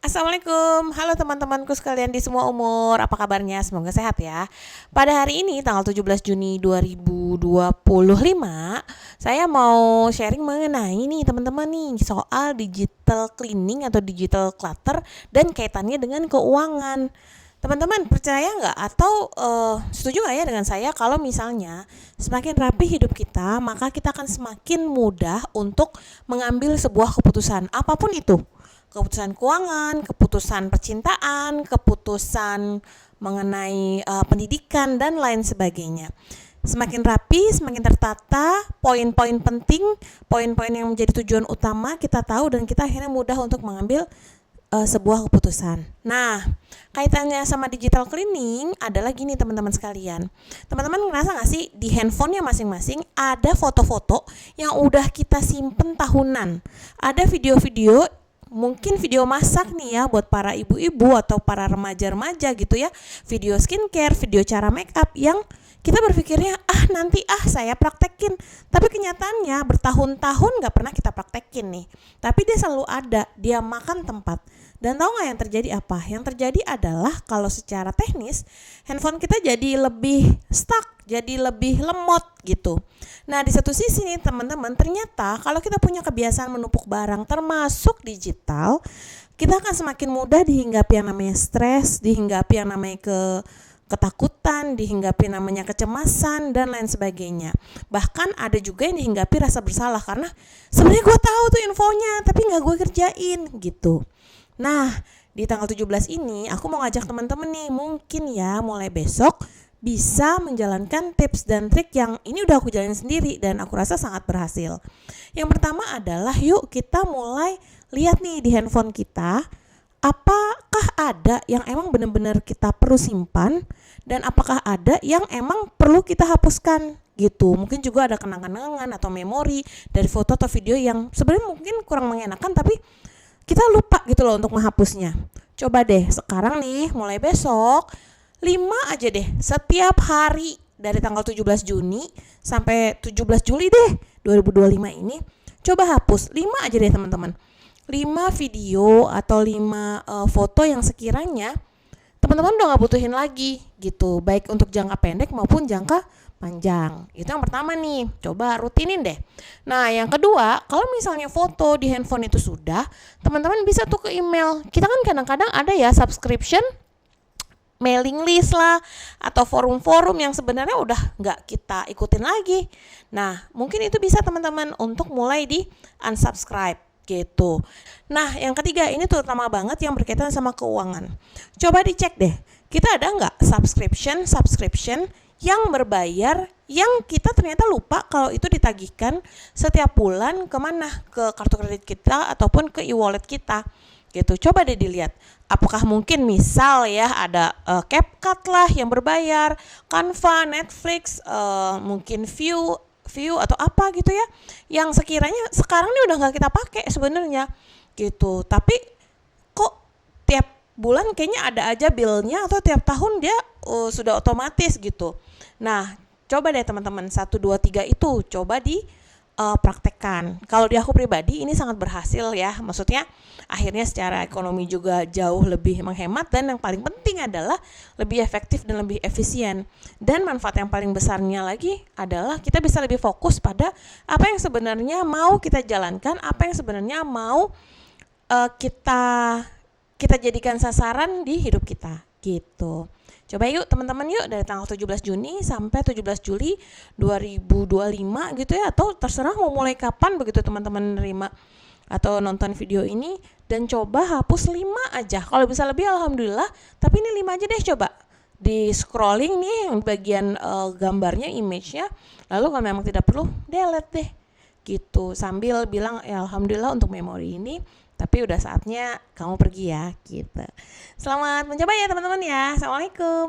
Assalamualaikum, halo teman-temanku sekalian di semua umur, apa kabarnya? Semoga sehat ya. Pada hari ini tanggal 17 Juni 2025, saya mau sharing mengenai nih teman-teman nih soal digital cleaning atau digital clutter dan kaitannya dengan keuangan. Teman-teman percaya nggak atau setuju nggak ya dengan saya kalau misalnya semakin rapi hidup kita, maka kita akan semakin mudah untuk mengambil sebuah keputusan apapun itu, keputusan keuangan, keputusan percintaan, keputusan mengenai pendidikan dan lain sebagainya. Semakin rapi, semakin tertata, poin-poin penting, poin-poin yang menjadi tujuan utama kita tahu dan kita akhirnya mudah untuk mengambil sebuah keputusan. Nah, kaitannya sama digital cleaning adalah gini teman-teman sekalian. Teman-teman ngerasa gak sih di handphonenya masing-masing ada foto-foto yang udah kita simpen tahunan. Ada video-video, mungkin video masak nih ya buat para ibu-ibu atau para remaja-remaja gitu ya. Video skincare, video cara make up yang kita berpikirnya nanti saya praktekin, tapi kenyataannya bertahun-tahun gak pernah kita praktekin nih. Tapi dia selalu ada, dia makan tempat. Dan tahu gak yang terjadi apa? Yang terjadi adalah kalau secara teknis handphone kita jadi lebih stuck, jadi lebih lemot gitu. Nah di satu sisi nih teman-teman, ternyata kalau kita punya kebiasaan menumpuk barang termasuk digital, kita akan semakin mudah dihinggapi yang namanya stres, dihinggapi yang namanya ketakutan, dihinggapi namanya kecemasan dan lain sebagainya. Bahkan ada juga yang dihinggapi rasa bersalah karena sebenarnya gue tahu tuh infonya tapi nggak gue kerjain gitu. Nah di tanggal 17 ini aku mau ngajak teman-teman nih, mungkin ya mulai besok bisa menjalankan tips dan trik yang ini udah aku jalanin sendiri dan aku rasa sangat berhasil. Yang pertama adalah yuk kita mulai lihat nih di handphone kita, apakah ada yang emang benar-benar kita perlu simpan dan apakah ada yang emang perlu kita hapuskan gitu. Mungkin juga ada kenang-kenangan atau memori dari foto atau video yang sebenarnya mungkin kurang mengenakan tapi kita lupa gitu loh untuk menghapusnya. Coba deh sekarang nih mulai besok 5 aja deh setiap hari dari tanggal 17 Juni sampai 17 Juli deh 2025 ini, coba hapus 5 aja deh teman-teman. 5 video atau 5 foto yang sekiranya teman-teman udah gak butuhin lagi gitu, baik untuk jangka pendek maupun jangka panjang. Itu yang pertama nih, coba rutinin deh. Nah yang kedua, kalau misalnya foto di handphone itu sudah, teman-teman bisa tuh ke email. Kita kan kadang-kadang ada ya subscription mailing list lah atau forum-forum yang sebenarnya udah gak kita ikutin lagi. Nah mungkin itu bisa teman-teman untuk mulai di unsubscribe gitu. Nah yang ketiga ini terutama banget yang berkaitan sama keuangan. Coba dicek deh, kita ada nggak subscription yang berbayar yang kita ternyata lupa kalau itu ditagihkan setiap bulan kemana, ke kartu kredit kita ataupun ke e-wallet kita gitu. Coba deh dilihat apakah mungkin misal ya ada CapCut lah yang berbayar, Canva, Netflix, mungkin View atau apa gitu ya yang sekiranya sekarang ini udah nggak kita pakai sebenarnya gitu, tapi kok tiap bulan kayaknya ada aja billnya atau tiap tahun dia sudah otomatis gitu. Nah coba deh teman-teman 1, 2, 3 itu coba di praktekkan. Kalau di aku pribadi ini sangat berhasil ya, maksudnya akhirnya secara ekonomi juga jauh lebih menghemat dan yang paling penting adalah lebih efektif dan lebih efisien. Dan manfaat yang paling besarnya lagi adalah kita bisa lebih fokus pada apa yang sebenarnya mau kita jalankan, apa yang sebenarnya mau kita jadikan sasaran di hidup kita gitu. Coba yuk teman-teman yuk dari tanggal 17 Juni sampai 17 Juli 2025 gitu ya, atau terserah mau mulai kapan begitu teman-teman nerima atau nonton video ini, dan coba hapus 5 aja. Kalau bisa lebih alhamdulillah, tapi ini 5 aja deh coba. Di scrolling nih yang bagian gambarnya, image-nya, lalu kalau memang tidak perlu delete deh gitu, sambil bilang ya alhamdulillah untuk memori ini, tapi udah saatnya kamu pergi ya gitu. Selamat mencoba ya teman-teman ya. Assalamualaikum.